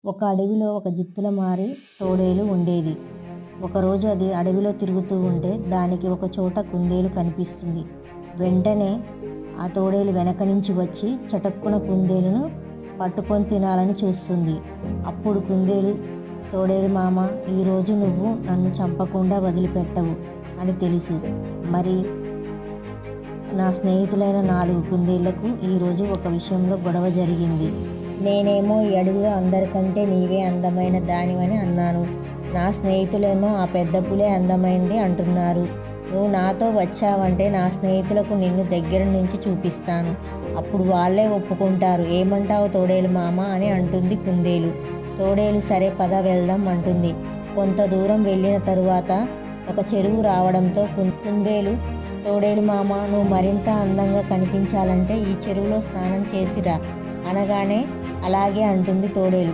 ఒక అడవిలో ఒక జిత్తుల మారి తోడేలు ఉండేది. ఒకరోజు అది అడవిలో తిరుగుతూ ఉంటే దానికి ఒక చోట కుందేలు కనిపిస్తుంది. వెంటనే ఆ తోడేలు వెనక నుంచి వచ్చి చటుక్కున కుందేలును పట్టుకొని తినాలని చూస్తుంది. అప్పుడు కుందేలు, తోడేలు మామ, ఈరోజు నువ్వు నన్ను చంపకుండా వదిలిపెట్టవు అని తెలుసు. మరి నా స్నేహితులైన 4 కుందేళ్లకు ఈరోజు ఒక విషయంలో గొడవ జరిగింది. నేనేమో ఈ అడవిలో అందరికంటే నీవే అందమైన దానివని అన్నాను. నా స్నేహితులేమో ఆ పెద్ద పులే అందమైంది అంటున్నారు. నువ్వు నాతో వచ్చావంటే నా స్నేహితులకు నిన్ను దగ్గర నుంచి చూపిస్తాను. అప్పుడు వాళ్ళే ఒప్పుకుంటారు. ఏమంటావు తోడేలు మామ అని అంటుంది కుందేలు. తోడేలు సరే పద వెళ్దాం అంటుంది. కొంత దూరం వెళ్ళిన తరువాత ఒక చెరువు రావడంతో కుందేలు, తోడేలు మామ, నువ్వు మరింత అందంగా కనిపించాలంటే ఈ చెరువులో స్నానం చేసిరా అనగానే అలాగే అంటుంది తోడేలు.